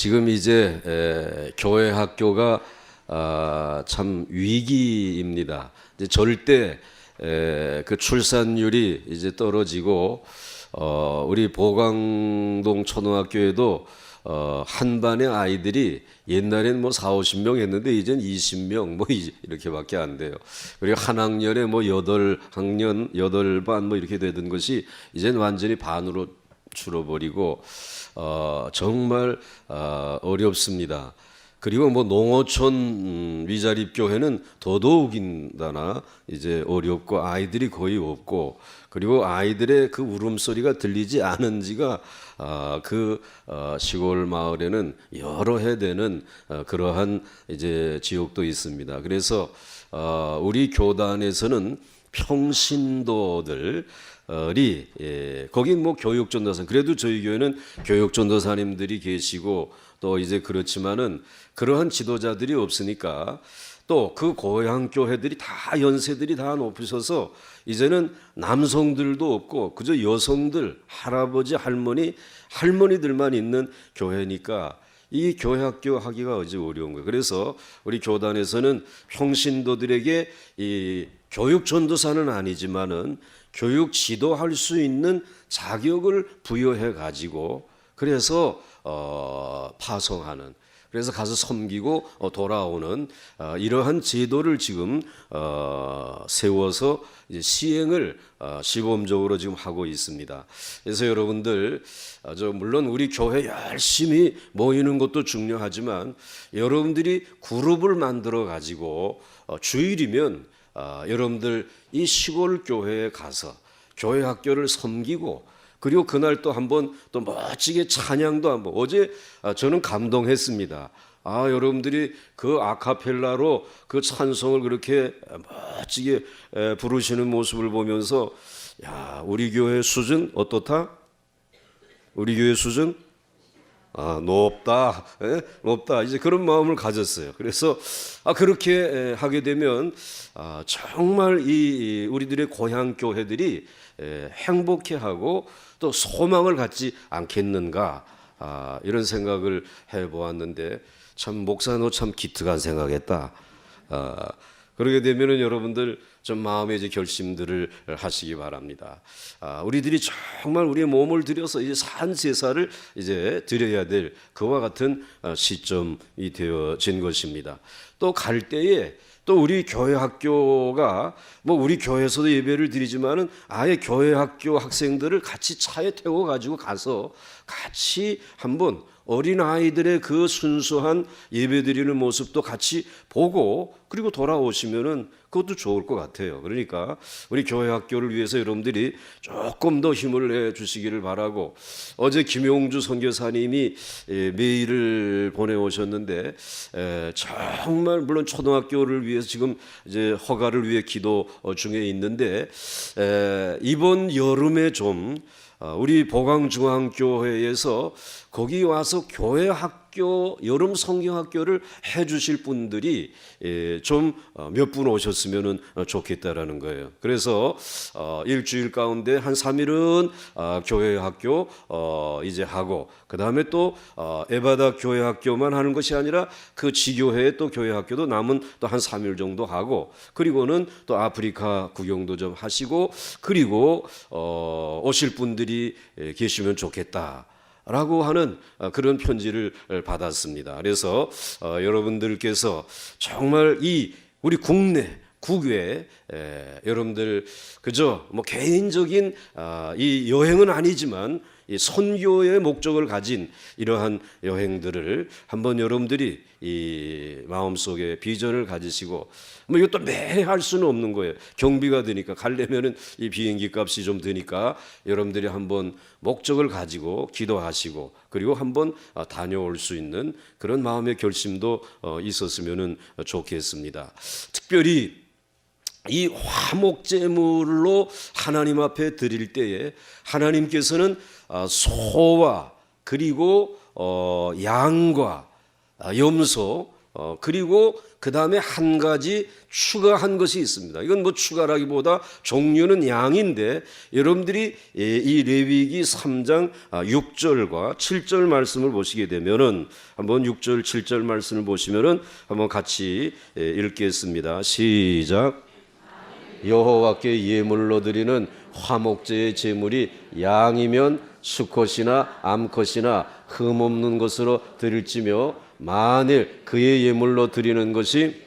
지금 이제 교회 학교가 참 위기입니다. 이제 절대 그 출산율이 이제 떨어지고 우리 보강동 초등학교에도 한 반의 아이들이 옛날엔 뭐 4, 50명 했는데 이젠 20명 뭐 이렇게밖에 안 돼요. 그리고 한 학년에 뭐 8학년, 8반 뭐 이렇게 되던 것이 이젠 완전히 반으로 줄어버리고 정말 어렵습니다. 그리고 뭐 농어촌 위자립교회는 더더욱인다나 이제 어렵고 아이들이 거의 없고, 그리고 아이들의 그 울음소리가 들리지 않은 지가 시골 마을에는 여러 해 되는 그러한 이제 지역도 있습니다. 그래서 우리 교단에서는 평신도들이 거긴 뭐 교육전도사, 그래도 저희 교회는 교육전도사님들이 계시고 또 이제 그렇지만은 그러한 지도자들이 없으니까 또 그 고향 교회들이 다 연세들이 다 높으셔서 이제는 남성들도 없고 그저 여성들, 할아버지, 할머니들만 있는 교회니까 이 교회학교 하기가 어지 어려운 거예요. 그래서 우리 교단에서는 평신도들에게 이 교육 전도사는 아니지만은 교육 지도할 수 있는 자격을 부여해 가지고 그래서 파송하는, 그래서 가서 섬기고 돌아오는 이러한 제도를 지금 세워서 이제 시행을 시범적으로 지금 하고 있습니다. 그래서 여러분들 물론 우리 교회 열심히 모이는 것도 중요하지만 여러분들이 그룹을 만들어 가지고 주일이면 여러분들 이 시골 교회에 가서 교회 학교를 섬기고, 그리고 그날 또 한번 또 멋지게 찬양도 한번, 어제 저는 감동했습니다. 여러분들이 그 아카펠라로 그 찬송을 그렇게 멋지게 부르시는 모습을 보면서 야, 우리 교회 수준 어떻다? 우리 교회 수준 높다, 높다. 이제 그런 마음을 가졌어요. 그래서 그렇게 하게 되면 정말 이 우리들의 고향 교회들이 행복해하고 또 소망을 갖지 않겠는가, 이런 생각을 해보았는데 참 목사 너 참 기특한 생각했다. 그러게 되면은 여러분들 좀 마음의 이제 결심들을 하시기 바랍니다. 우리들이 정말 우리의 몸을 들여서 이제 산 제사를 이제 드려야 될 그와 같은 시점이 되어진 것입니다. 또 갈 때에 또 우리 교회 학교가 뭐 우리 교회에서도 예배를 드리지만은 아예 교회 학교 학생들을 같이 차에 태워 가지고 가서 같이 한번 어린 아이들의 그 순수한 예배 드리는 모습도 같이 보고 그리고 돌아오시면은 그것도 좋을 것 같아요. 그러니까 우리 교회 학교를 위해서 여러분들이 조금 더 힘을 내 주시기를 바라고, 어제 김용주 선교사님이 메일을 보내오셨는데 정말 물론 초등학교를 위해서 지금 이제 허가를 위해 기도 중에 있는데 이번 여름에 좀 우리 보강중앙교회에서 거기 와서 교회 학교, 여름 성경학교를 해주실 분들이 좀 몇 분 오셨으면 좋겠다라는 거예요. 그래서 일주일 가운데 한 3일은 교회 학교 이제 하고, 그 다음에 또 에바다 교회 학교만 하는 것이 아니라 그 지교회에 또 교회 학교도 남은 또 한 3일 정도 하고, 그리고는 또 아프리카 구경도 좀 하시고, 그리고 오실 분들이 계시면 좋겠다 라고 하는 그런 편지를 받았습니다. 그래서 여러분들께서 정말 이 우리 국외 여러분들 그저 뭐 개인적인 이 여행은 아니지만 이 선교의 목적을 가진 이러한 여행들을 한번 여러분들이 이 마음속에 비전을 가지시고, 뭐 이것도 매해 할 수는 없는 거예요. 경비가 드니까 가려면은 이 비행기 값이 좀 드니까 여러분들이 한번 목적을 가지고 기도하시고 그리고 한번 다녀올 수 있는 그런 마음의 결심도 있었으면 좋겠습니다. 특별히 이 화목제물로 하나님 앞에 드릴 때에 하나님께서는 소와 그리고 양과 염소 그리고 그 다음에 한 가지 추가한 것이 있습니다. 이건 뭐 추가라기보다 종류는 양인데, 여러분들이 이 레위기 3장 6절과 7절 말씀을 보시게 되면은, 한번 6절 7절 말씀을 보시면은 한번 같이 읽겠습니다. 시작. 여호와께 예물로 드리는 화목제의 제물이 양이면 수컷이나 암컷이나 흠없는 것으로 드릴지며, 만일 그의 예물로 드리는 것이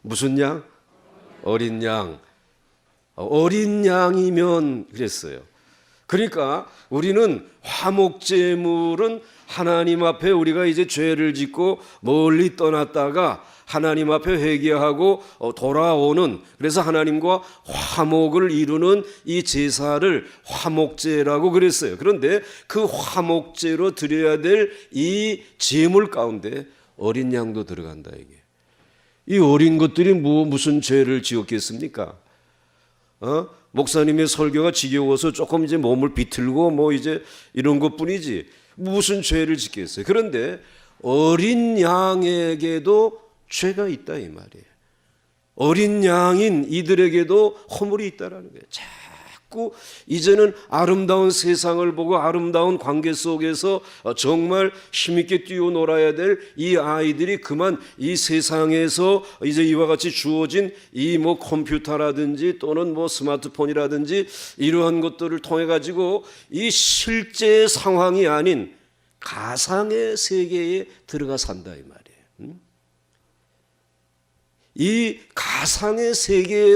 무슨 양? 어린 양. 어린 양이면 그랬어요. 그러니까 우리는 화목제물은 하나님 앞에 우리가 이제 죄를 짓고 멀리 떠났다가 하나님 앞에 회개하고 돌아오는, 그래서 하나님과 화목을 이루는 이 제사를 화목제라고 그랬어요. 그런데 그 화목제로 드려야 될 이 제물 가운데 어린 양도 들어간다. 이게 이 어린 것들이 무슨 죄를 지었겠습니까? 목사님의 설교가 지겨워서 조금 이제 몸을 비틀고 뭐 이제 이런 것뿐이지 무슨 죄를 짓겠어요. 그런데 어린 양에게도 죄가 있다 이 말이에요. 어린 양인 이들에게도 허물이 있다라는 거예요. 자꾸 이제는 아름다운 세상을 보고 아름다운 관계 속에서 정말 힘있게 뛰어놀아야 될 이 아이들이 그만 이 세상에서 이제 이와 같이 주어진 이 뭐 컴퓨터라든지 또는 뭐 스마트폰이라든지 이러한 것들을 통해 가지고 이 실제 상황이 아닌 가상의 세계에 들어가 산다 이 말이에요. 이 가상의 세계에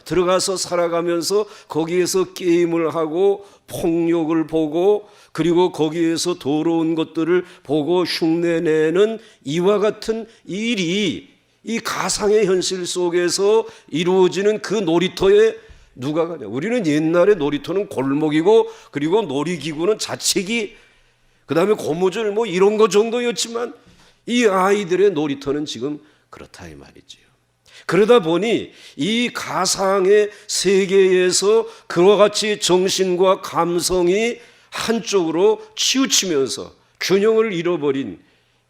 들어가서 살아가면서 거기에서 게임을 하고 폭력을 보고 그리고 거기에서 더러운 것들을 보고 흉내내는 이와 같은 일이 이 가상의 현실 속에서 이루어지는 그 놀이터에 누가 가냐? 우리는 옛날에 놀이터는 골목이고 그리고 놀이기구는 자책이 그다음에 고무줄 뭐 이런 거 정도였지만 이 아이들의 놀이터는 지금 그렇다 이 말이지요. 그러다 보니 이 가상의 세계에서 그와 같이 정신과 감성이 한쪽으로 치우치면서 균형을 잃어버린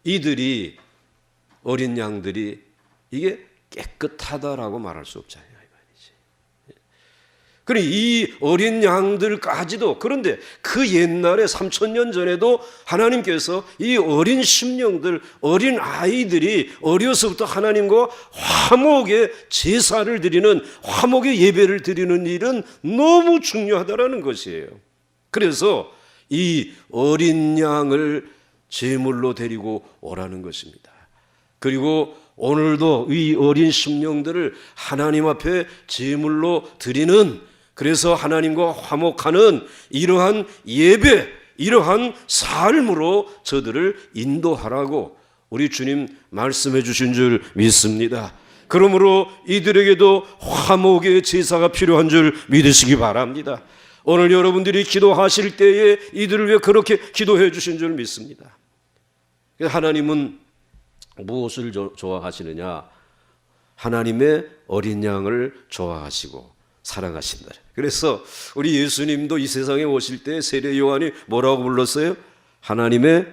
이들이, 어린 양들이 이게 깨끗하다라고 말할 수 없잖아요. 그러니 이 어린 양들까지도, 그런데 그 옛날에 3000년 전에도 하나님께서 이 어린 심령들, 어린 아이들이 어려서부터 하나님과 화목의 제사를 드리는, 화목의 예배를 드리는 일은 너무 중요하다라는 것이에요. 그래서 이 어린 양을 제물로 데리고 오라는 것입니다. 그리고 오늘도 이 어린 심령들을 하나님 앞에 제물로 드리는, 그래서 하나님과 화목하는 이러한 예배, 이러한 삶으로 저들을 인도하라고 우리 주님 말씀해 주신 줄 믿습니다. 그러므로 이들에게도 화목의 제사가 필요한 줄 믿으시기 바랍니다. 오늘 여러분들이 기도하실 때에 이들을 위해 그렇게 기도해 주신 줄 믿습니다. 하나님은 무엇을 좋아하시느냐? 하나님의 어린 양을 좋아하시고 사랑하신다. 그래서 우리 예수님도 이 세상에 오실 때 세례 요한이 뭐라고 불렀어요? 하나님의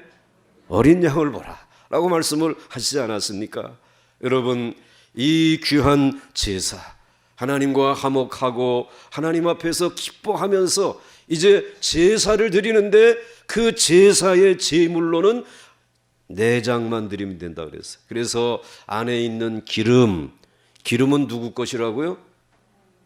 어린 양을 보라 라고 말씀을 하시지 않았습니까? 여러분, 이 귀한 제사, 하나님과 화목하고 하나님 앞에서 기뻐하면서 이제 제사를 드리는데 그 제사의 제물로는 내장만 드리면 된다 그랬어요. 그래서 안에 있는 기름은 누구 것이라고요?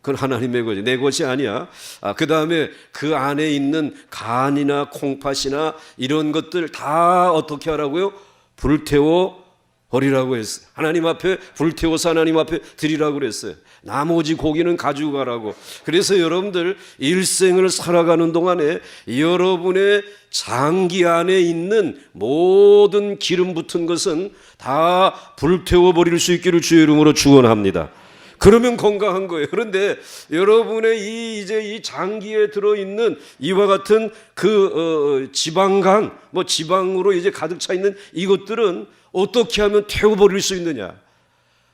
그건 하나님의 것이, 내 것이 아니야. 그 다음에 그 안에 있는 간이나 콩팥이나 이런 것들 다 어떻게 하라고요? 불태워 버리라고 했어요. 하나님 앞에 불태워서 하나님 앞에 드리라고 그랬어요. 나머지 고기는 가지고 가라고. 그래서 여러분들 일생을 살아가는 동안에 여러분의 장기 안에 있는 모든 기름 붙은 것은 다 불태워 버릴 수 있기를 주의 이름으로 축원합니다. 그러면 건강한 거예요. 그런데 여러분의 이 장기에 들어있는 이와 같은 그 지방간, 뭐 지방으로 이제 가득 차 있는 이것들은 어떻게 하면 태워버릴 수 있느냐?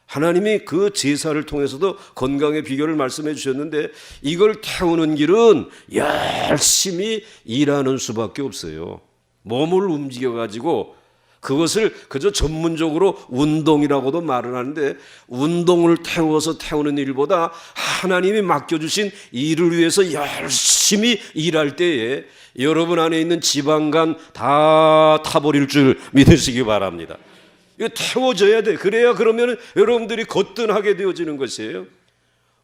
하나님이 그 제사를 통해서도 건강의 비결을 말씀해 주셨는데, 이걸 태우는 길은 열심히 일하는 수밖에 없어요. 몸을 움직여 가지고 그것을 그저 전문적으로 운동이라고도 말을 하는데, 운동을 태우는 일보다 하나님이 맡겨주신 일을 위해서 열심히 일할 때에 여러분 안에 있는 지방간 다 타버릴 줄 믿으시기 바랍니다. 이거 태워져야 돼. 그래야 그러면 여러분들이 거뜬하게 되어지는 것이에요.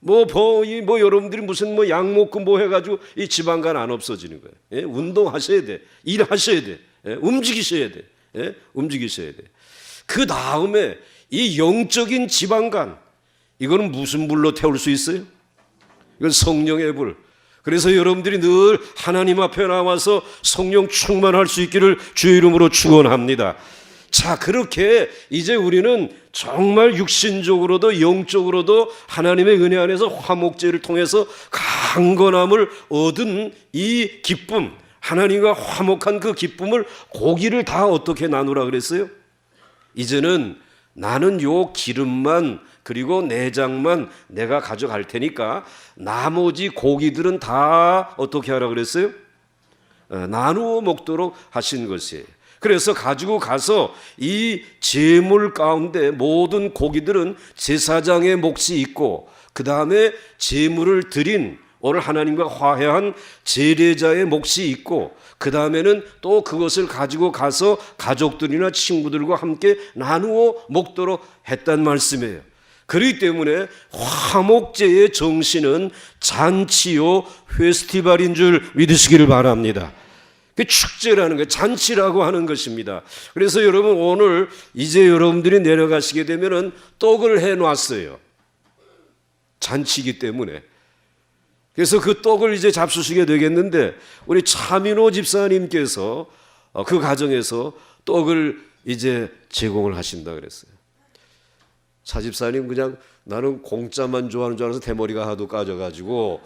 여러분들이 무슨 약 먹고 해가지고 이 지방간 안 없어지는 거예요. 예? 운동하셔야 돼. 일하셔야 돼. 예? 움직이셔야 돼. 예? 움직이셔야 돼. 그 다음에 이 영적인 지방간, 이거는 무슨 불로 태울 수 있어요? 이건 성령의 불. 그래서 여러분들이 늘 하나님 앞에 나와서 성령 충만할 수 있기를 주의 이름으로 축원합니다. 자, 그렇게 이제 우리는 정말 육신적으로도 영적으로도 하나님의 은혜 안에서 화목제를 통해서 강건함을 얻은 이 기쁨, 하나님과 화목한 그 기쁨을, 고기를 다 어떻게 나누라 그랬어요? 이제는 나는 요 기름만 그리고 내장만 내가 가져갈 테니까 나머지 고기들은 다 어떻게 하라 그랬어요? 나누어 먹도록 하신 것이에요. 그래서 가지고 가서 이 제물 가운데 모든 고기들은 제사장의 몫이 있고, 그 다음에 제물을 드린 오늘 하나님과 화해한 제례자의 몫이 있고, 그 다음에는 또 그것을 가지고 가서 가족들이나 친구들과 함께 나누어 먹도록 했단 말씀이에요. 그렇기 때문에 화목제의 정신은 잔치요 페스티벌인 줄 믿으시기를 바랍니다. 그 축제라는 거, 잔치라고 하는 것입니다. 그래서 여러분, 오늘 이제 여러분들이 내려가시게 되면은 떡을 해놨어요. 잔치이기 때문에. 그래서 그 떡을 이제 잡수시게 되겠는데, 우리 차민호 집사님께서 그 가정에서 떡을 이제 제공을 하신다 그랬어요. 차 집사님 그냥 나는 공짜만 좋아하는 줄 알아서 대머리가 하도 까져가지고,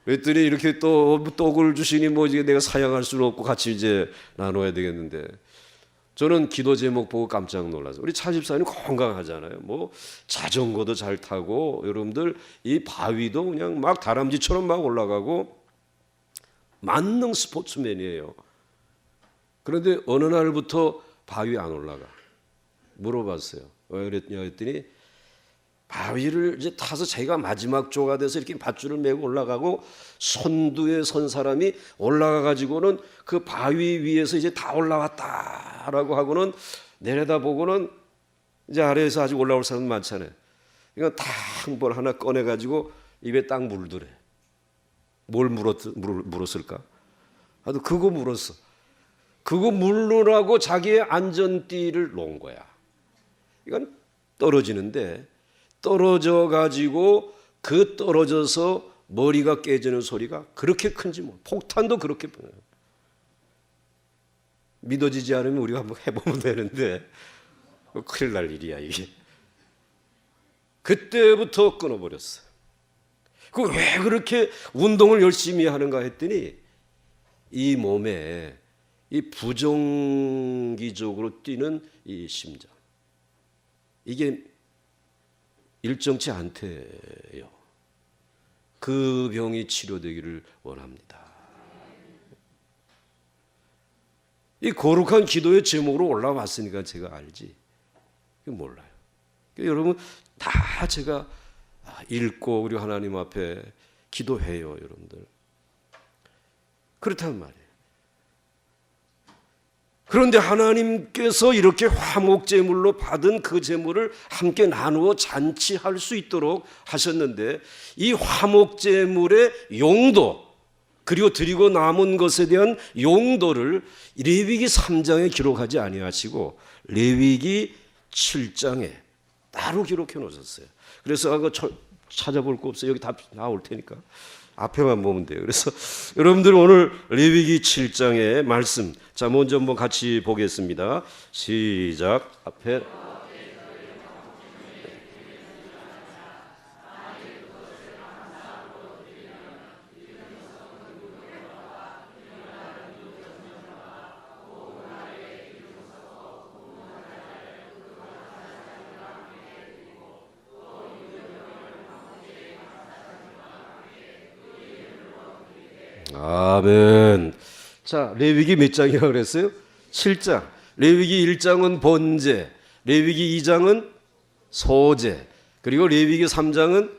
그랬더니 이렇게 또 떡을 주시니 이제 내가 사양할 수는 없고 같이 이제 나눠야 되겠는데, 저는 기도 제목 보고 깜짝 놀라서, 우리 차 집사님 건강하잖아요. 자전거도 잘 타고, 여러분들 이 바위도 그냥 막 다람쥐처럼 막 올라가고 만능 스포츠맨이에요. 그런데 어느 날부터 바위 안 올라가. 물어봤어요. 왜 그랬냐 했더니, 바위를 이제 타서 자기가 마지막 조가 돼서 이렇게 밧줄을 메고 올라가고, 선두에 선 사람이 올라가 가지고는 그 바위 위에서 이제 다 올라왔다라고 하고는 내려다보고는 이제 아래에서 아직 올라올 사람 많잖아요. 이거 다 한 번 하나 꺼내 가지고 입에 딱 물더래. 뭘 물었을까? 나도 그거 물었어. 그거 물으라고 자기의 안전띠를 놓은 거야. 이건 떨어지는데, 떨어져 가지고 그 떨어져서 머리가 깨지는 소리가 그렇게 큰지 폭탄도 그렇게 보여요. 믿어지지 않으면 우리가 한번 해보면 되는데, 큰일 날 일이야 이게. 그때부터 끊어버렸어요. 왜 그렇게 운동을 열심히 하는가 했더니, 이 몸에 이 부정기적으로 뛰는 이 심장, 이게 일정치 않대요. 그 병이 치료되기를 원합니다. 이 거룩한 기도의 제목으로 올라왔으니까 제가 알지, 몰라요. 여러분 다 제가 읽고 우리 하나님 앞에 기도해요, 여러분들. 그렇단 말이에요. 그런데 하나님께서 이렇게 화목제물로 받은 그 제물을 함께 나누어 잔치할 수 있도록 하셨는데, 이 화목제물의 용도, 그리고 드리고 남은 것에 대한 용도를 레위기 3장에 기록하지 아니하시고 레위기 7장에 따로 기록해 놓으셨어요. 그래서 아까 찾아볼 거 없어요. 여기 다 나올 테니까 앞에만 보면 돼요. 그래서 여러분들 오늘 레위기 7장의 말씀, 자 먼저 한번 같이 보겠습니다. 시작. 앞에 아멘. 자, 레위기 몇 장이라고 그랬어요? 7장. 레위기 1장은 번제, 레위기 2장은 소제, 그리고 레위기 3장은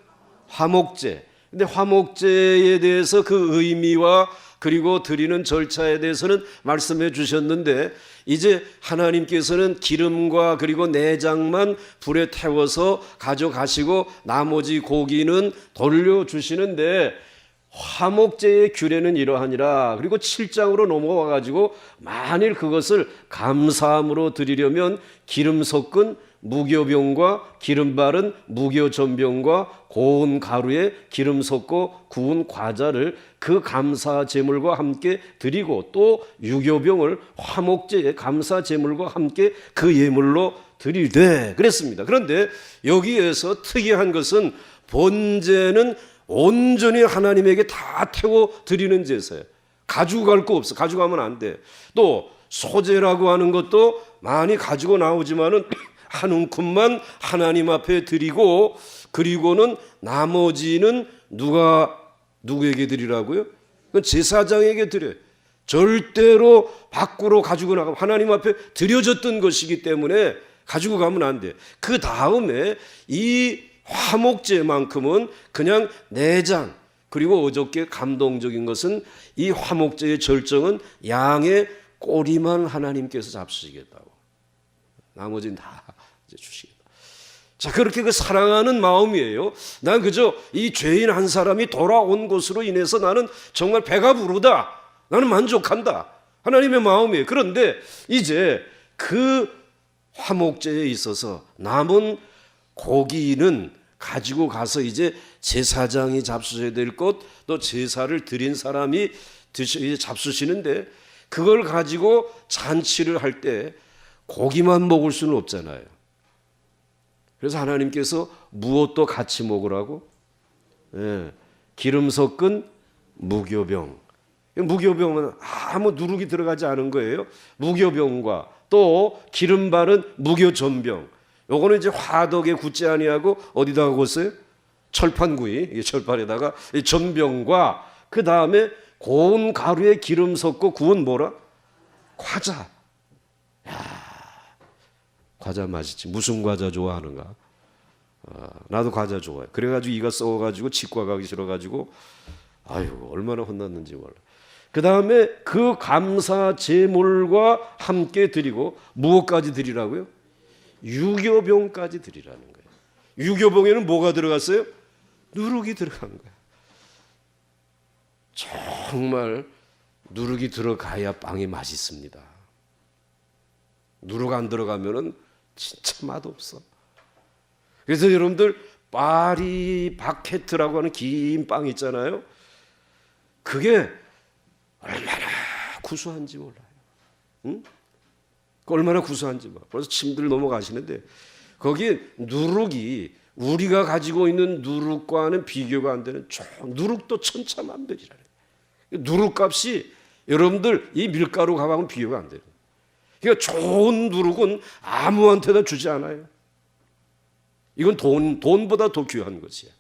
화목제. 근데 화목제에 대해서 그 의미와 그리고 드리는 절차에 대해서는 말씀해 주셨는데, 이제 하나님께서는 기름과 그리고 내장만 불에 태워서 가져가시고 나머지 고기는 돌려주시는데, 화목제의 규례는 이러하니라. 그리고 7장으로 넘어와 가지고 만일 그것을 감사함으로 드리려면 기름 섞은 무교병과 기름 바른 무교전병과 고운 가루에 기름 섞고 구운 과자를 그 감사 제물과 함께 드리고, 또 유교병을 화목제의 감사 제물과 함께 그 예물로 드리되 그랬습니다. 그런데 여기에서 특이한 것은 번제는 온전히 하나님에게 다 태워 드리는 제사예요. 가지고 갈 거 없어. 가져가면 안 돼. 또 소제라고 하는 것도 많이 가지고 나오지만은 한 움큼만 하나님 앞에 드리고, 그리고는 나머지는 누구에게 드리라고요? 제사장에게 드려요. 절대로 밖으로 가지고 나가면 하나님 앞에 드려졌던 것이기 때문에 가지고 가면 안 돼. 그 다음에 이 화목제만큼은 그냥 내장, 그리고 어저께 감동적인 것은 이 화목제의 절정은 양의 꼬리만 하나님께서 잡수시겠다고. 나머지는 다 이제 주시겠다. 자, 그렇게 그 사랑하는 마음이에요. 난 그저 이 죄인 한 사람이 돌아온 것으로 인해서 나는 정말 배가 부르다. 나는 만족한다. 하나님의 마음이에요. 그런데 이제 그 화목제에 있어서 남은 고기는 가지고 가서 이제 제사장이 잡수셔야 될 것, 또 제사를 드린 사람이 이제 잡수시는데, 그걸 가지고 잔치를 할 때 고기만 먹을 수는 없잖아요. 그래서 하나님께서 무엇도 같이 먹으라고, 기름 섞은 무교병. 무교병은 아무 누룩이 들어가지 않은 거예요. 무교병과 또 기름 바른 무교전병. 요거는 이제 화덕에 굳지 아니하고 어디다가 구웠어요? 철판구이, 철판에다가 전병과 그 다음에 고운 가루에 기름 섞고 구운 뭐라? 과자. 야, 과자 맛있지. 무슨 과자 좋아하는가? 나도 과자 좋아해. 그래가지고 이가 썩어가지고 치과 가기 싫어가지고 아유 얼마나 혼났는지 몰라. 그 다음에 그 감사 제물과 함께 드리고 무엇까지 드리라고요? 유교병까지 드리라는 거예요. 유교병에는 뭐가 들어갔어요? 누룩이 들어간 거예요. 정말 누룩이 들어가야 빵이 맛있습니다. 누룩 안 들어가면은 진짜 맛없어. 그래서 여러분들 파리 바게트라고 하는 긴 빵 있잖아요. 그게 얼마나 구수한지 몰라요. 응? 얼마나 구수한지 막 벌써 침들 넘어가시는데, 거기에 누룩이 우리가 가지고 있는 누룩과는 비교가 안 되는 누룩도 천차만별이라는 거예요. 누룩값이 여러분들 이 밀가루 가방은 비교가 안 돼요. 그러니까 좋은 누룩은 아무한테나 주지 않아요. 이건 돈보다 더 귀한 것이야.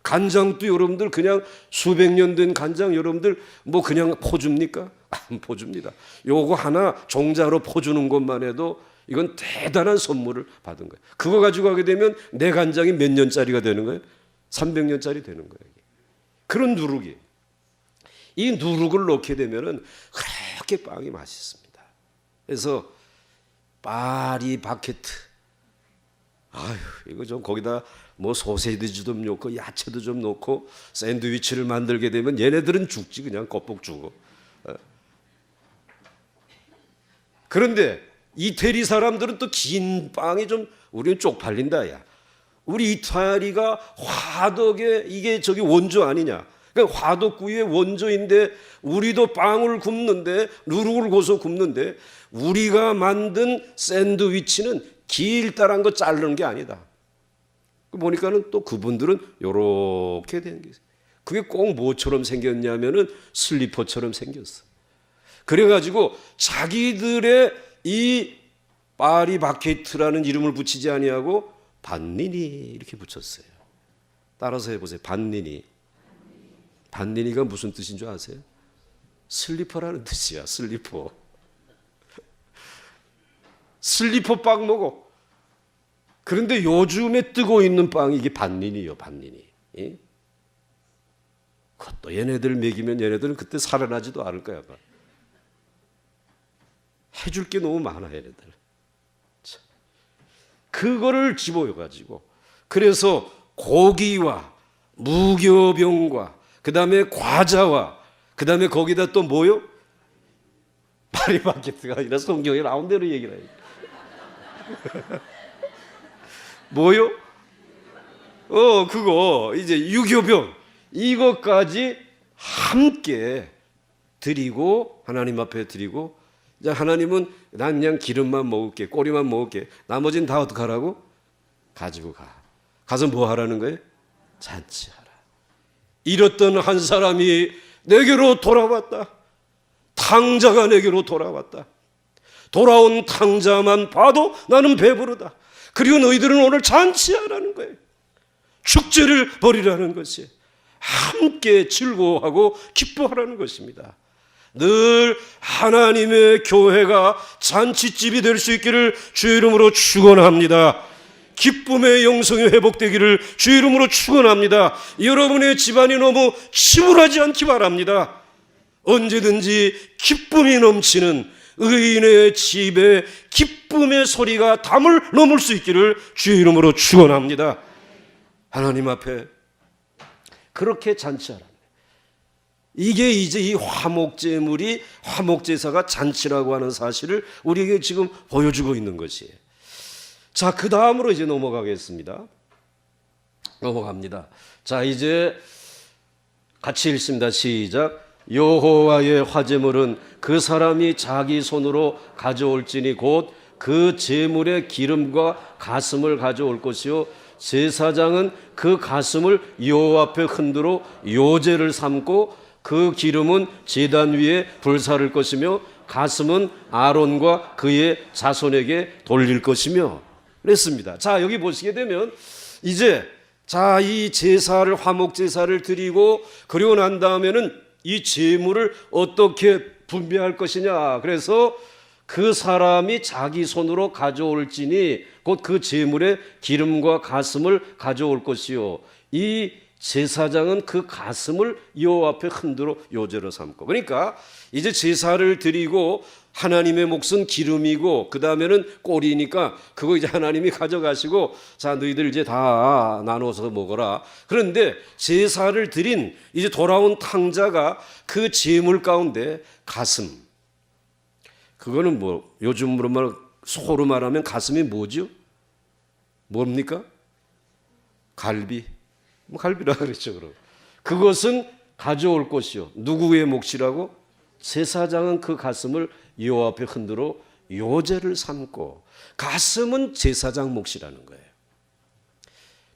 간장도 여러분들 그냥 수백 년 된 간장 여러분들 뭐 그냥 포줍니까? 안 포줍니다. 요거 하나 종자로 포주는 것만 해도 이건 대단한 선물을 받은 거예요. 그거 가지고 가게 되면 내 간장이 몇 년짜리가 되는 거예요? 300년짜리 되는 거예요. 그런 누룩이. 이 누룩을 넣게 되면은 그렇게 빵이 맛있습니다. 그래서 파리 바게트. 아유, 이거 좀 거기다 뭐 소세지도 좀 넣고 야채도 좀 넣고 샌드위치를 만들게 되면 얘네들은 죽지, 그냥 껍복 죽어. 그런데 이태리 사람들은 또 긴 빵이 좀 우리는 쪽팔린다. 야, 우리 이태리가 화덕에 이게 저기 원조 아니냐? 그러니까 화덕구이의 원조인데 우리도 빵을 굽는데 누룩을 고서 굽는데 우리가 만든 샌드위치는 길다란 거 자르는 게 아니다. 보니까는 또 그분들은 요렇게 된 게 있어요. 그게 꼭 뭐처럼 생겼냐면은 슬리퍼처럼 생겼어. 그래가지고 자기들의 이 파리 바게트라는 이름을 붙이지 아니하고 반니니 이렇게 붙였어요. 따라서 해보세요. 반니니. 반니니가 무슨 뜻인 줄 아세요? 슬리퍼라는 뜻이야. 슬리퍼. 슬리퍼 빵 먹어. 그런데 요즘에 뜨고 있는 빵이 이게 반린이요, 반린이. 예? 그것도 얘네들 먹이면 얘네들은 그때 살아나지도 않을 거야. 해줄 게 너무 많아, 얘네들. 그거를 집어가지고 그래서 고기와 무교병과 그 다음에 과자와 그 다음에 거기다 또 뭐요? 파리바게트가 아니라 성경에 나온 대로 얘기를 해요. 뭐요? 그거 이제 유교병 이것까지 함께 드리고 하나님 앞에 드리고 이제 하나님은 난 그냥 기름만 먹을게, 꼬리만 먹을게. 나머지는 다 어떡하라고? 가지고 가. 가서 뭐 하라는 거예요? 잔치하라. 잃었던 한 사람이 내게로 돌아왔다. 탕자가 내게로 돌아왔다. 돌아온 탕자만 봐도 나는 배부르다. 그리고 너희들은 오늘 잔치하라는 거예요. 축제를 벌이라는 것이 함께 즐거워하고 기뻐하라는 것입니다. 늘 하나님의 교회가 잔치집이 될 수 있기를 주의 이름으로 축원합니다. 기쁨의 영성이 회복되기를 주의 이름으로 축원합니다. 여러분의 집안이 너무 침울하지 않기 바랍니다. 언제든지 기쁨이 넘치는 의인의 집에 기쁨의 소리가 담을 넘을 수 있기를 주의 이름으로 축원합니다. 하나님 앞에 그렇게 잔치하라. 이게 이제 이 화목제물이 화목제사가 잔치라고 하는 사실을 우리에게 지금 보여주고 있는 것이에요. 자, 그 다음으로 이제 넘어가겠습니다. 넘어갑니다. 자, 이제 같이 읽습니다. 시작. 여호와의 화제물은 그 사람이 자기 손으로 가져올지니 곧 그 제물의 기름과 가슴을 가져올 것이요 제사장은 그 가슴을 여호와 앞에 흔들어 요제를 삼고 그 기름은 제단 위에 불사를 것이며 가슴은 아론과 그의 자손에게 돌릴 것이며 그랬습니다. 자, 여기 보시게 되면 이제 자, 이 제사를 화목 제사를 드리고 그리고 난 다음에는 이 제물을 어떻게 분배할 것이냐. 그래서 그 사람이 자기 손으로 가져올지니 곧 그 제물의 기름과 가슴을 가져올 것이요 이 제사장은 그 가슴을 여호와 앞에 흔들어 요제로 삼고 그러니까 이제 제사를 드리고 하나님의 몫은 기름이고 그 다음에는 꼬리니까 그거 이제 하나님이 가져가시고 자 너희들 이제 다 나눠서 먹어라. 그런데 제사를 드린 이제 돌아온 탕자가 그 제물 가운데 가슴 그거는 뭐 요즘으로 말 소로 말하면 가슴이 뭐죠? 뭡니까? 갈비. 뭐 갈비라 그랬죠. 그럼 그것은 가져올 것이요. 누구의 몫이라고? 제사장은 그 가슴을 여호와 앞에 흔들어 요제를 삼고 가슴은 제사장 몫이라는 거예요.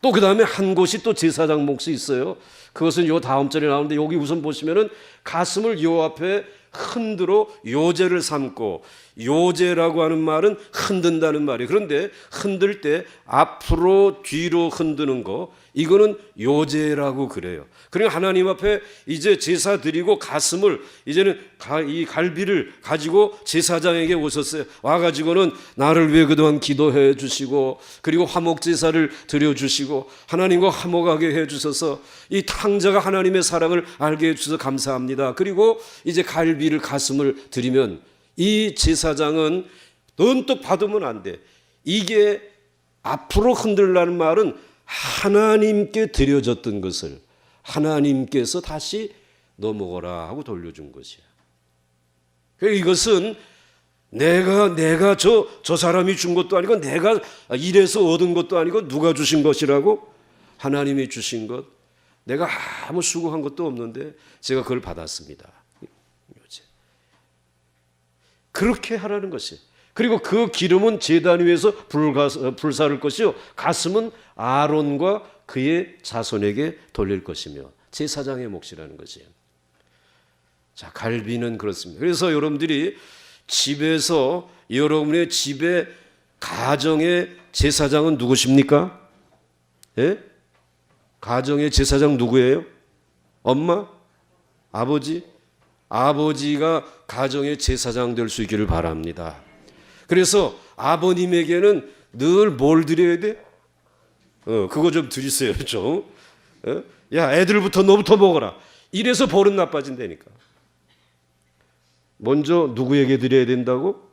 또 그 다음에 한 곳이 또 제사장 몫이 있어요. 그것은 요 다음 절에 나오는데 여기 우선 보시면은 가슴을 여호와 앞에 흔들어 요제를 삼고 요제라고 하는 말은 흔든다는 말이에요. 그런데 흔들 때 앞으로 뒤로 흔드는 거 이거는 요제라고 그래요. 그러니까 하나님 앞에 이제 제사 드리고 가슴을 이제는 이 갈비를 가지고 제사장에게 오셨어요. 와가지고는 나를 위해 그동안 기도해 주시고 그리고 화목 제사를 드려 주시고 하나님과 화목하게 해 주셔서 이 탕자가 하나님의 사랑을 알게 해 주셔서 감사합니다. 그리고 이제 갈비를 가슴을 드리면 이 제사장은 넌 또 받으면 안 돼. 이게 앞으로 흔들라는 말은 하나님께 드려졌던 것을 하나님께서 다시 너 먹어라 하고 돌려준 것이야. 이것은 내가 저 사람이 준 것도 아니고 내가 일해서 얻은 것도 아니고 누가 주신 것이라고? 하나님이 주신 것. 내가 아무 수고한 것도 없는데 제가 그걸 받았습니다. 그렇게 하라는 것이. 그리고 그 기름은 제단 위에서 불사를 것이요 가슴은 아론과 그의 자손에게 돌릴 것이며 제사장의 몫이라는 것이에요. 자, 갈비는 그렇습니다. 그래서 여러분들이 집에서 여러분의 집에 가정의 제사장은 누구십니까? 예? 가정의 제사장 누구예요? 엄마? 아버지? 아버지가 가정의 제사장 될 수 있기를 바랍니다. 그래서 아버님에게는 늘 뭘 드려야 돼? 그거 좀 드리세요, 좀. 야, 애들부터 너부터 먹어라. 이래서 버릇 나빠진다니까. 먼저 누구에게 드려야 된다고?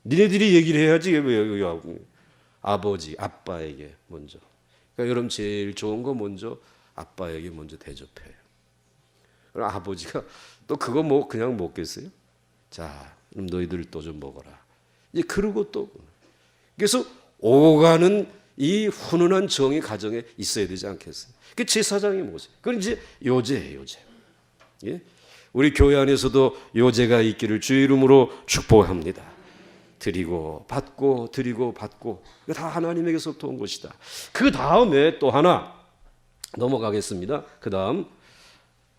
니네들이 얘기를 해야지. 아버지, 아빠에게 먼저. 그러니까 여러분 제일 좋은 거 먼저 아빠에게 먼저 대접해요. 그럼 아버지가 또 그거 뭐 그냥 먹겠어요? 자, 그럼 너희들 또 좀 먹어라. 이제 그러고 또 그래서 오가는 이 훈훈한 정이 가정에 있어야 되지 않겠어요? 그 제사장의 모습. 그건 이제 요제예요, 요제. 예? 우리 교회 안에서도 요제가 있기를 주의 이름으로 축복합니다. 드리고 받고 드리고 받고 다 하나님에게서부터 온 것이다. 그 다음에 또 하나 넘어가겠습니다. 그 다음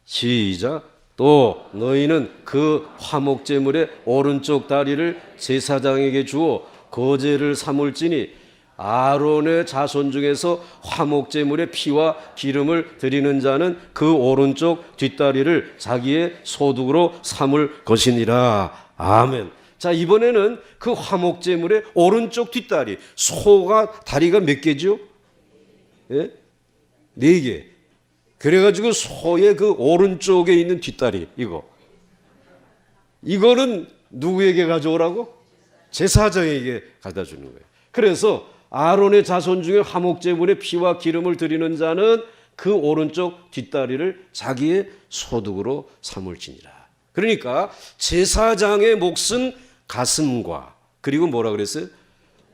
시작. 또 너희는 그 화목제물의 오른쪽 다리를 제사장에게 주어 거제를 삼을지니 아론의 자손 중에서 화목제물의 피와 기름을 드리는 자는 그 오른쪽 뒷다리를 자기의 소득으로 삼을 것이니라. 아멘. 자, 이번에는 그 화목제물의 오른쪽 뒷다리, 소가 다리가 몇 개죠? 예? 4개. 그래가지고 소의 그 오른쪽에 있는 뒷다리, 이거는 누구에게 가져오라고? 제사장에게 갖다 주는 거예요. 그래서 아론의 자손 중에 화목제물의 피와 기름을 드리는 자는 그 오른쪽 뒷다리를 자기의 소득으로 삼을지니라. 그러니까 제사장의 몫은 가슴과 그리고 뭐라 그랬어요?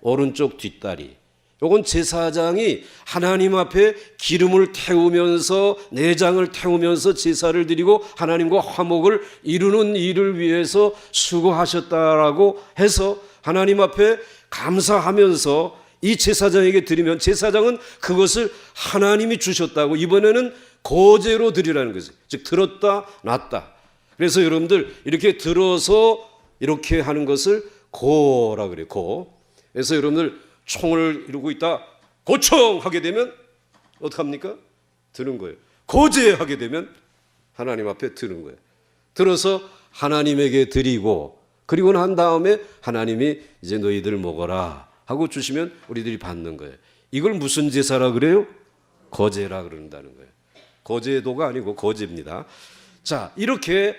오른쪽 뒷다리. 요건 제사장이 하나님 앞에 기름을 태우면서 내장을 태우면서 제사를 드리고 하나님과 화목을 이루는 일을 위해서 수고하셨다라고 해서 하나님 앞에 감사하면서 이 제사장에게 드리면 제사장은 그것을 하나님이 주셨다고 이번에는 거제로 드리라는 거죠. 즉 들었다 놨다. 그래서 여러분들 이렇게 들어서 이렇게 하는 것을 고라 그래요. 고. 그래서 여러분들 총을 이루고 있다 고총 하게 되면 어떡합니까? 드는 거예요. 고제하게 되면 하나님 앞에 드는 거예요. 들어서 하나님에게 드리고 그리고 난 다음에 하나님이 이제 너희들 먹어라 하고 주시면 우리들이 받는 거예요. 이걸 무슨 제사라 그래요? 거제라 그런다는 거예요. 거제도가 아니고 거제입니다. 자, 이렇게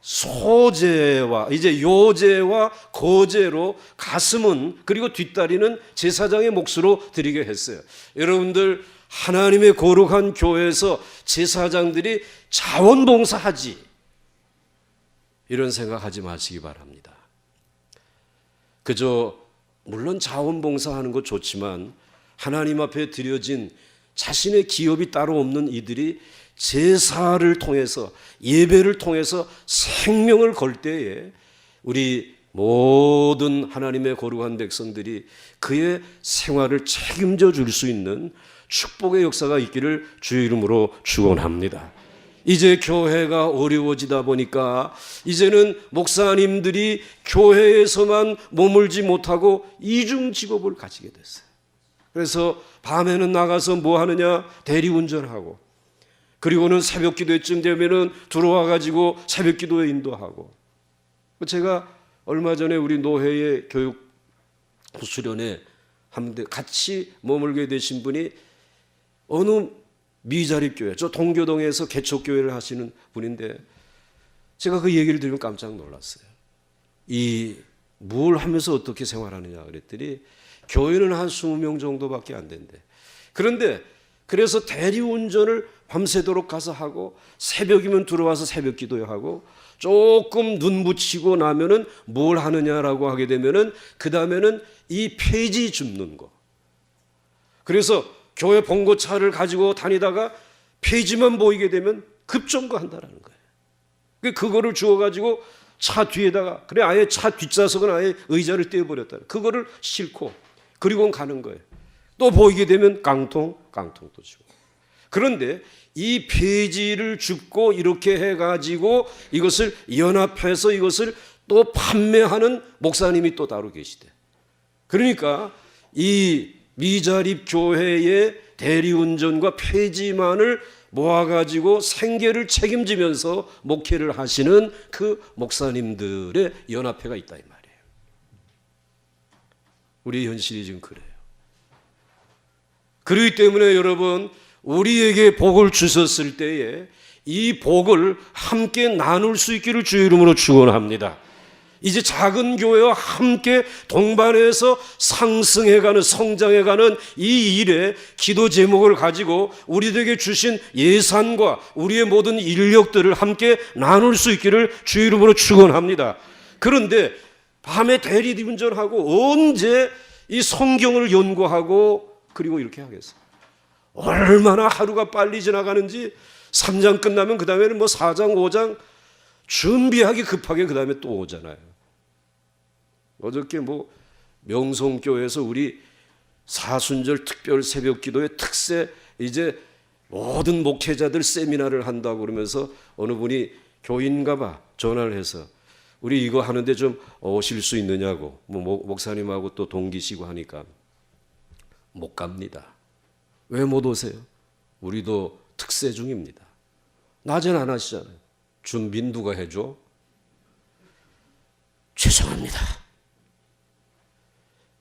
소제와 이제 요제와 거제로 가슴은 그리고 뒷다리는 제사장의 몫으로 드리게 했어요. 여러분들 하나님의 거룩한 교회에서 제사장들이 자원봉사하지 이런 생각하지 마시기 바랍니다. 그저 물론 자원봉사하는 것 좋지만 하나님 앞에 드려진 자신의 기업이 따로 없는 이들이 제사를 통해서 예배를 통해서 생명을 걸 때에 우리 모든 하나님의 거룩한 백성들이 그의 생활을 책임져 줄 수 있는 축복의 역사가 있기를 주의 이름으로 축원합니다. 이제 교회가 어려워지다 보니까 이제는 목사님들이 교회에서만 머물지 못하고 이중 직업을 가지게 됐어요. 그래서 밤에는 나가서 뭐 하느냐? 대리운전하고 그리고는 새벽 기도회쯤 되면은 들어와 가지고 새벽 기도회 인도하고. 제가 얼마 전에 우리 노회의 교육 수련회 하는데 같이 머물게 되신 분이 어느 미자립교회, 저 동교동에서 개척교회를 하시는 분인데 제가 그 얘기를 들으면 깜짝 놀랐어요. 뭘 하면서 어떻게 생활하느냐 그랬더니 교회는 한 20명 정도밖에 안 된대. 그런데 그래서 대리운전을 밤새도록 가서 하고 새벽이면 들어와서 새벽 기도하고 조금 눈 붙이고 나면은 뭘 하느냐라고 하게 되면은 그 다음에는 이 폐지 줍는 거. 그래서 교회 봉고차를 가지고 다니다가 폐지만 보이게 되면 급정거한다라는 거예요. 그거를 주워가지고 차 뒤에다가 그래 아예 차 뒷좌석은 아예 의자를 떼어버렸다. 그거를 싣고 그리고 가는 거예요. 또 보이게 되면 깡통도 주고. 그런데 이 폐지를 줍고 이렇게 해가지고 이것을 연합해서 이것을 또 판매하는 목사님이 또 따로 계시대. 그러니까 이 미자립 교회의 대리운전과 폐지만을 모아가지고 생계를 책임지면서 목회를 하시는 그 목사님들의 연합회가 있다 이 말이에요. 우리의 현실이 지금 그래요. 그렇기 때문에 여러분, 우리에게 복을 주셨을 때에 이 복을 함께 나눌 수 있기를 주의 이름으로 축원합니다. 이제 작은 교회와 함께 동반해서 상승해가는, 성장해가는 이 일에 기도 제목을 가지고 우리에게 주신 예산과 우리의 모든 인력들을 함께 나눌 수 있기를 주의 이름으로 축원합니다. 그런데 밤에 대리운전하고 언제 이 성경을 연구하고 그리고 이렇게 하겠어요? 얼마나 하루가 빨리 지나가는지 3장 끝나면 그 다음에는 뭐 4장, 5장 준비하기 급하게 그 다음에 또 오잖아요. 어저께 뭐 명성교회에서 우리 사순절 특별 새벽 기도의 특세 이제 모든 목회자들 세미나를 한다고 그러면서 어느 분이 교인가 봐 전화를 해서 우리 이거 하는데 좀 오실 수 있느냐고, 뭐 목사님하고 또 동기시고 하니까 못 갑니다. 왜 못 오세요? 우리도 특세 중입니다. 낮엔 안 하시잖아요. 준비는 누가 해줘? 죄송합니다.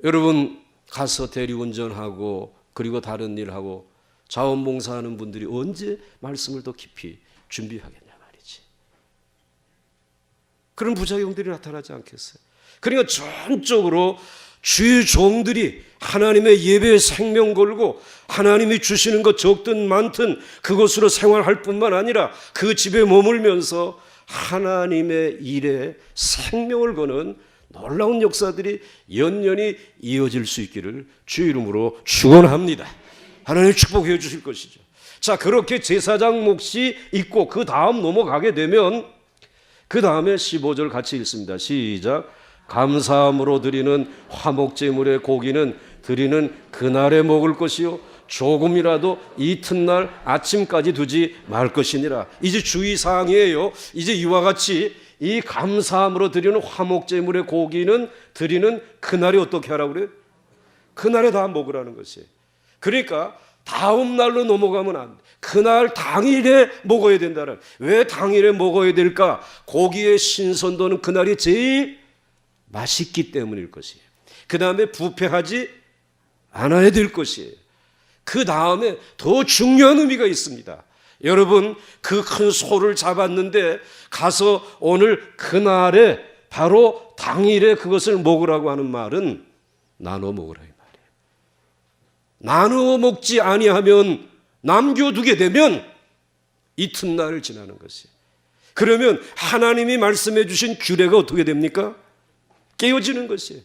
여러분 가서 대리운전하고 그리고 다른 일하고 자원봉사하는 분들이 언제 말씀을 더 깊이 준비하겠냐 말이지. 그런 부작용들이 나타나지 않겠어요? 그러니까 전적으로 주의 종들이 하나님의 예배에 생명 걸고 하나님이 주시는 것 적든 많든 그것으로 생활할 뿐만 아니라 그 집에 머물면서 하나님의 일에 생명을 거는 놀라운 역사들이 연연히 이어질 수 있기를 주의 이름으로 축원합니다. 하나님 축복해 주실 것이죠. 자, 그렇게 제사장 몫이 있고 그 다음 넘어가게 되면 그 다음에 15절 같이 읽습니다. 시작. 감사함으로 드리는 화목제물의 고기는 드리는 그날에 먹을 것이요 조금이라도 이튿날 아침까지 두지 말 것이니라. 이제 주의사항이에요. 이제 이와 같이 이 감사함으로 드리는 화목제물의 고기는 드리는 그날에 어떻게 하라고 그래요? 그날에 다 먹으라는 것이에요. 그러니까 다음 날로 넘어가면 안 돼. 그날 당일에 먹어야 된다는. 왜 당일에 먹어야 될까? 고기의 신선도는 그날이 제일 맛있기 때문일 것이에요. 그 다음에 부패하지 않아야 될 것이에요. 그 다음에 더 중요한 의미가 있습니다. 여러분, 그 큰 소를 잡았는데 가서 오늘 그날에 바로 당일에 그것을 먹으라고 하는 말은 나눠 먹으라 이 말이에요. 나누어 먹지 아니하면 남겨두게 되면 이튿날을 지나는 것이에요. 그러면 하나님이 말씀해 주신 규례가 어떻게 됩니까? 깨어지는 것이에요.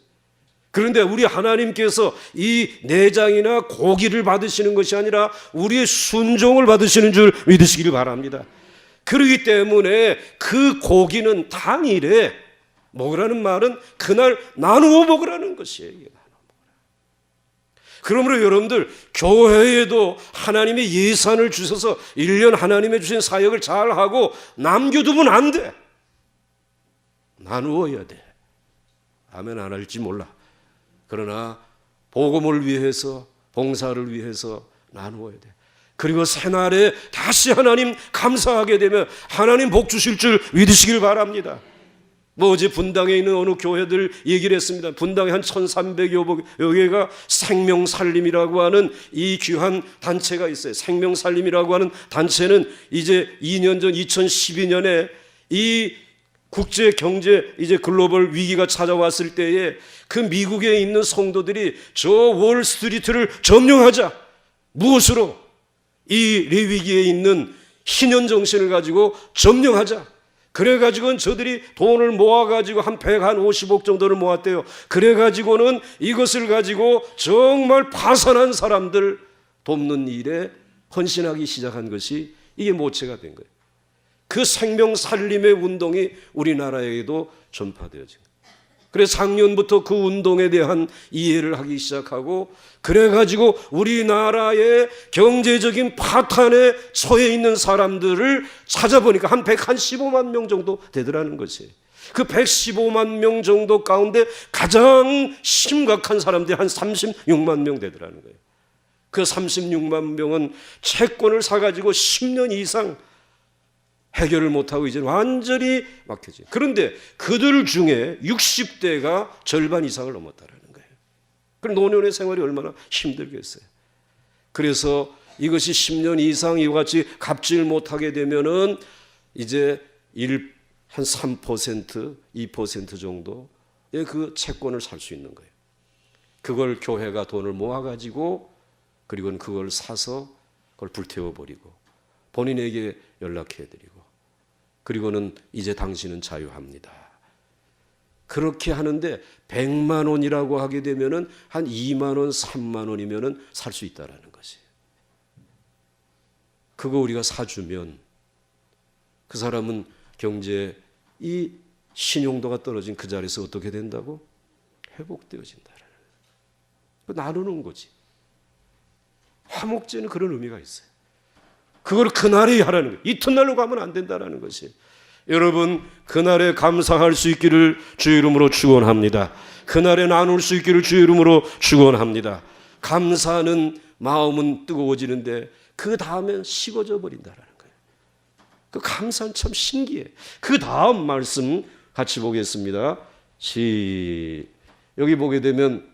그런데 우리 하나님께서 이 내장이나 고기를 받으시는 것이 아니라 우리의 순종을 받으시는 줄 믿으시기를 바랍니다. 그렇기 때문에 그 고기는 당일에 먹으라는 말은 그날 나누어 먹으라는 것이에요. 그러므로 여러분들 교회에도 하나님의 예산을 주셔서 1년 하나님의 주신 사역을 잘하고 남겨두면 안 돼. 나누어야 돼. 아멘 안 할지 몰라. 그러나 복음을 위해서 봉사를 위해서 나누어야 돼. 그리고 새날에 다시 하나님 감사하게 되면 하나님 복 주실 줄 믿으시길 바랍니다. 뭐 어제 분당에 있는 어느 교회들 얘기를 했습니다. 분당에 한 1300여 개가 생명살림이라고 하는 이 귀한 단체가 있어요. 생명살림이라고 하는 단체는 이제 2년 전 2012년에 이 국제 경제 이제 글로벌 위기가 찾아왔을 때에 그 미국에 있는 성도들이 저 월스트리트를 점령하자. 무엇으로? 이 레위기에 있는 희년 정신을 가지고 점령하자. 그래가지고는 저들이 돈을 모아가지고 한 150억 정도를 모았대요. 그래가지고는 이것을 가지고 정말 파산한 사람들 돕는 일에 헌신하기 시작한 것이 이게 모체가 된 거예요. 그 생명 살림의 운동이 우리나라에도 전파되어진 거예요. 그래서 작년부터 그 운동에 대한 이해를 하기 시작하고 그래가지고 우리나라의 경제적인 파탄에 처해 있는 사람들을 찾아보니까 한 115만 명 정도 되더라는 것이에요. 그 115만 명 정도 가운데 가장 심각한 사람들이 한 36만 명 되더라는 거예요. 그 36만 명은 채권을 사가지고 10년 이상 해결을 못하고 이제 완전히 막혀지. 그런데 그들 중에 60대가 절반 이상을 넘었다라는 거예요. 그럼 노년의 생활이 얼마나 힘들겠어요. 그래서 이것이 10년 이상 이와 같이 갚질 못하게 되면은 이제 한 3%, 2% 정도의 그 채권을 살 수 있는 거예요. 그걸 교회가 돈을 모아가지고 그리고는 그걸 사서 그걸 불태워버리고 본인에게 연락해드리고 그리고는 이제 당신은 자유합니다. 그렇게 하는데 100만 원이라고 하게 되면은 한 2만 원, 3만 원이면은 살 수 있다라는 것이. 그거 우리가 사주면 그 사람은 경제 이 신용도가 떨어진 그 자리에서 어떻게 된다고? 회복되어진다라는 거예요. 나누는 거지. 화목제는 그런 의미가 있어요. 그걸 그날에 하라는 거예요. 이튿날로 가면 안 된다라는 것이. 여러분 그날에 감사할 수 있기를 주의 이름으로 축원합니다. 그날에 나눌 수 있기를 주의 이름으로 축원합니다. 감사하는 마음은 뜨거워지는데 그 다음엔 식어져 버린다라는 거예요. 그 감사는 참 신기해. 그 다음 말씀 같이 보겠습니다. 여기 보게 되면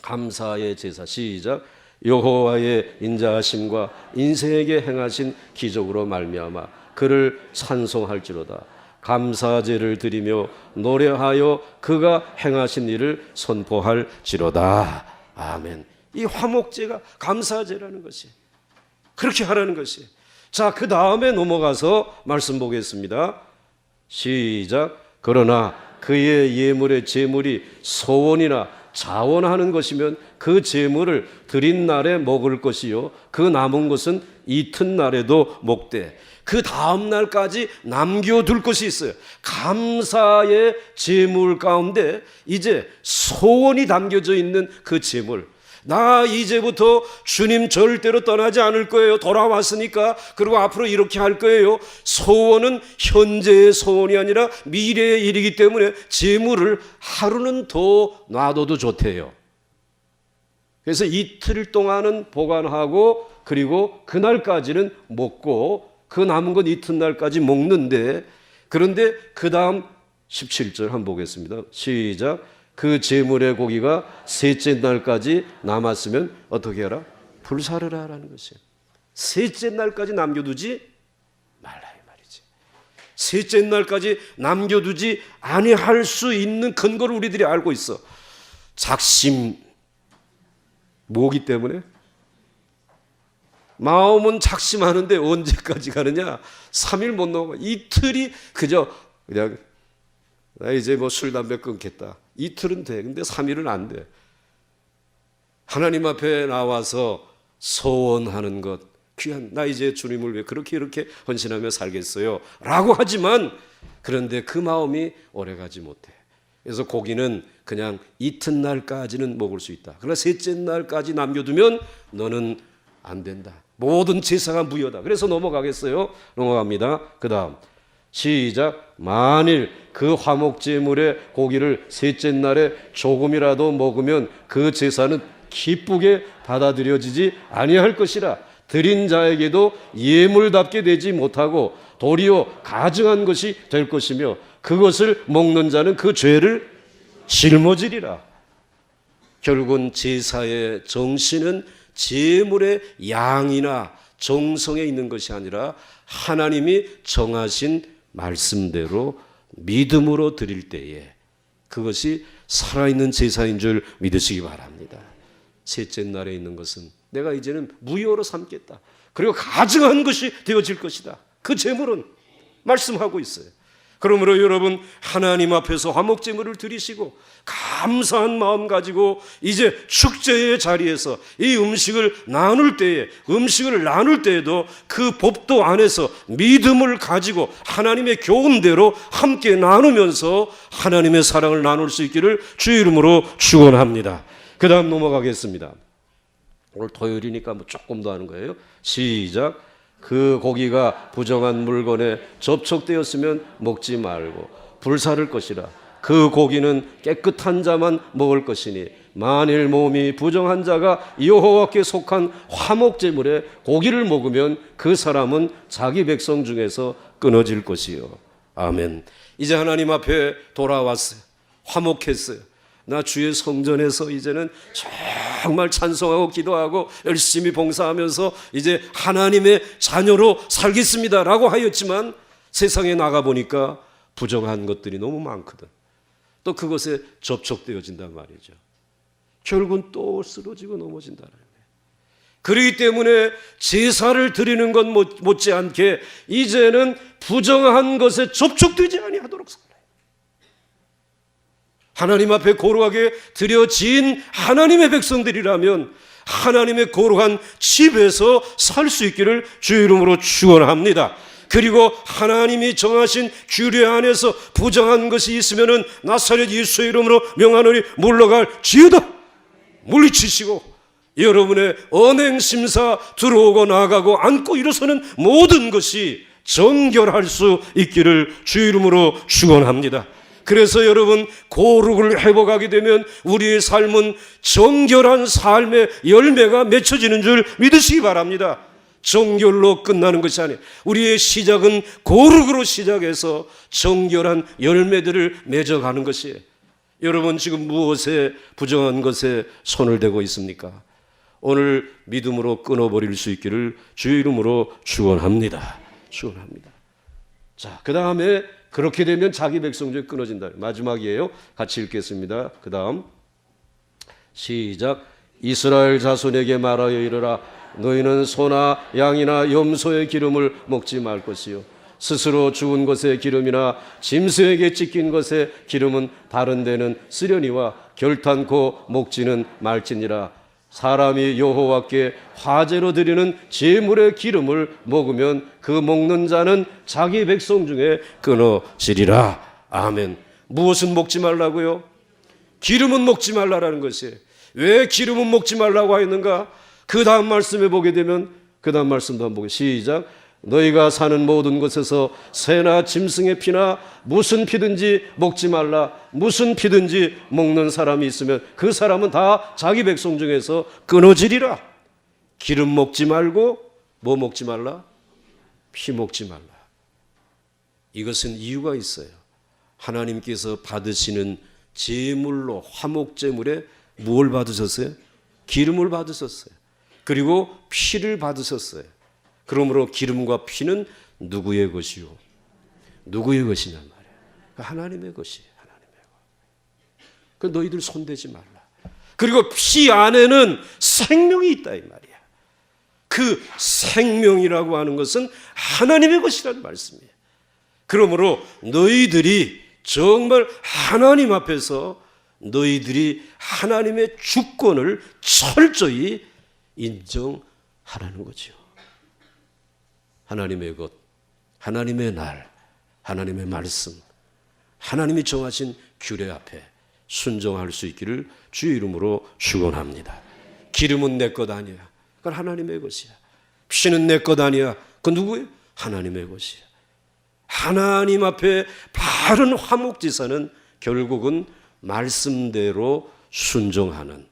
감사의 제사 시작. 여호와의 인자하심과 인생에게 행하신 기적으로 말미암아 그를 찬송할지로다. 감사제를 드리며 노래하여 그가 행하신 일을 선포할지로다. 아멘. 이 화목제가 감사제라는 것이 그렇게 하라는 것이. 자, 그 다음에 넘어가서 말씀 보겠습니다. 시작. 그러나 그의 예물의 제물이 소원이나 자원하는 것이면 그 제물을 드린 날에 먹을 것이요 그 남은 것은 이튿날에도 먹되 그 다음 날까지 남겨둘 것이 있어요. 감사의 제물 가운데 이제 소원이 담겨져 있는 그 제물. 나 이제부터 주님 절대로 떠나지 않을 거예요. 돌아왔으니까. 그리고 앞으로 이렇게 할 거예요. 소원은 현재의 소원이 아니라 미래의 일이기 때문에 제물을 하루는 더 놔둬도 좋대요. 그래서 이틀 동안은 보관하고 그리고 그날까지는 먹고 그 남은 건 이튿날까지 먹는데 그런데 그 다음 17절 한번 보겠습니다. 시작. 그 제물의 고기가 셋째 날까지 남았으면 어떻게 하라? 불사를 하라는 것이에요. 셋째 날까지 남겨두지 말라 이 말이지. 셋째 날까지 남겨두지 아니할 수 있는 근거를 우리들이 알고 있어. 작심 뭐기 때문에? 마음은 작심하는데 언제까지 가느냐? 3일 못 넘어. 이틀이 그저 그냥 나 이제 뭐 술 담배 끊겠다. 이틀은 돼. 근데 3일은 안 돼. 하나님 앞에 나와서 소원하는 것 귀한 나 이제 주님을 위해 그렇게 이렇게 헌신하며 살겠어요 라고 하지만 그런데 그 마음이 오래가지 못해. 그래서 고기는 그냥 이튿날까지는 먹을 수 있다. 그러나 셋째 날까지 남겨두면 너는 안 된다. 모든 제사가 무효다. 그래서 넘어가겠어요. 넘어갑니다. 그 다음 시작. 만일 그 화목제물의 고기를 셋째 날에 조금이라도 먹으면 그 제사는 기쁘게 받아들여지지 아니할 것이라. 드린 자에게도 예물답게 되지 못하고 도리어 가증한 것이 될 것이며 그것을 먹는 자는 그 죄를 짊어지리라. 결국은 제사의 정신은 제물의 양이나 정성에 있는 것이 아니라 하나님이 정하신 말씀대로 믿음으로 드릴 때에 그것이 살아있는 제사인 줄 믿으시기 바랍니다. 셋째 날에 있는 것은 내가 이제는 무효로 삼겠다. 그리고 가증한 것이 되어질 것이다. 그 제물은 말씀하고 있어요. 그러므로 여러분 하나님 앞에서 화목제물을 드리시고 감사한 마음 가지고 이제 축제의 자리에서 이 음식을 나눌 때에도 그 법도 안에서 믿음을 가지고 하나님의 교훈대로 함께 나누면서 하나님의 사랑을 나눌 수 있기를 주의 이름으로 축원합니다. 그 다음 넘어가겠습니다. 오늘 토요일이니까 뭐 조금 더 하는 거예요. 시작. 그 고기가 부정한 물건에 접촉되었으면 먹지 말고 불사를 것이라. 그 고기는 깨끗한 자만 먹을 것이니 만일 몸이 부정한 자가 여호와께 속한 화목제물에 고기를 먹으면 그 사람은 자기 백성 중에서 끊어질 것이요. 아멘. 이제 하나님 앞에 돌아왔어요. 화목했어요. 나 주의 성전에서 이제는 정말 찬송하고 기도하고 열심히 봉사하면서 이제 하나님의 자녀로 살겠습니다 라고 하였지만 세상에 나가보니까 부정한 것들이 너무 많거든. 또 그것에 접촉되어진단 말이죠. 결국은 또 쓰러지고 넘어진다는 거예요. 그렇기 때문에 제사를 드리는 것 못지않게 이제는 부정한 것에 접촉되지 아니하도록 살아요. 하나님 앞에 거룩하게 드려진 하나님의 백성들이라면 하나님의 거룩한 집에서 살 수 있기를 주의 이름으로 축원합니다. 그리고 하나님이 정하신 규례 안에서 부정한 것이 있으면은 나사렛 예수의 이름으로 명하노니 물러갈지어다. 물리치시고 여러분의 언행심사 들어오고 나가고 앉고 일어서는 모든 것이 정결할 수 있기를 주의 이름으로 축원합니다. 그래서 여러분 거룩을 회복하게 되면 우리의 삶은 정결한 삶의 열매가 맺혀지는 줄 믿으시기 바랍니다. 정결로 끝나는 것이 아니에요. 우리의 시작은 거룩으로 시작해서 정결한 열매들을 맺어가는 것이에요. 여러분 지금 무엇에 부정한 것에 손을 대고 있습니까? 오늘 믿음으로 끊어버릴 수 있기를 주의 이름으로 축원합니다. 축원합니다. 자, 그 다음에 그렇게 되면 자기 백성 중에 끊어진다. 마지막이에요. 같이 읽겠습니다. 그 다음 시작. 이스라엘 자손에게 말하여 이르라. 너희는 소나 양이나 염소의 기름을 먹지 말 것이요 스스로 죽은 것의 기름이나 짐승에게 찢긴 것의 기름은 다른 데는 쓰려니와 결탄코 먹지는 말지니라. 사람이 여호와께 화제로 드리는 제물의 기름을 먹으면 그 먹는 자는 자기 백성 중에 끊어지리라. 아멘. 무엇은 먹지 말라고요? 기름은 먹지 말라라는 것이에요. 왜 기름은 먹지 말라고 하였는가? 그 다음 말씀에 보게 되면 그 다음 말씀도 한번 보게. 시작. 너희가 사는 모든 곳에서 새나 짐승의 피나 무슨 피든지 먹지 말라. 무슨 피든지 먹는 사람이 있으면 그 사람은 다 자기 백성 중에서 끊어지리라. 기름 먹지 말고 뭐 먹지 말라? 피 먹지 말라. 이것은 이유가 있어요. 하나님께서 받으시는 제물로 화목제물에 뭘 받으셨어요? 기름을 받으셨어요. 그리고 피를 받으셨어요. 그러므로 기름과 피는 누구의 것이요? 누구의 것이냐 말이에요. 하나님의 것이에요. 하나님의 것. 그 너희들 손대지 말라. 그리고 피 안에는 생명이 있다 이 말이야. 그 생명이라고 하는 것은 하나님의 것이라는 말씀이에요. 그러므로 너희들이 정말 하나님 앞에서 너희들이 하나님의 주권을 철저히 인정하라는 거죠. 하나님의 것, 하나님의 날, 하나님의 말씀, 하나님이 정하신 규례 앞에 순종할 수 있기를 주의 이름으로 축원합니다. 기름은 내 것 아니야. 그건 하나님의 것이야. 피는 내 것 아니야. 그건 누구예요? 하나님의 것이야. 하나님 앞에 바른 화목제사는 결국은 말씀대로 순종하는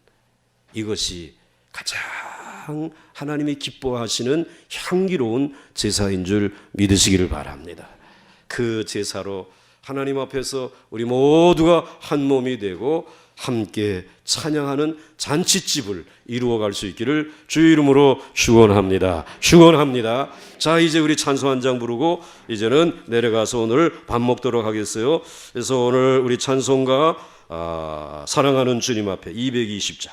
이것이 가장 하나님이 기뻐하시는 향기로운 제사인 줄 믿으시기를 바랍니다. 그 제사로 하나님 앞에서 우리 모두가 한 몸이 되고 함께 찬양하는 잔치집을 이루어갈 수 있기를 주의 이름으로 축원합니다. 축원합니다. 자, 이제 우리 찬송 한 장 부르고 이제는 내려가서 오늘 밥 먹도록 하겠어요. 그래서 오늘 우리 찬송가 사랑하는 주님 앞에 220장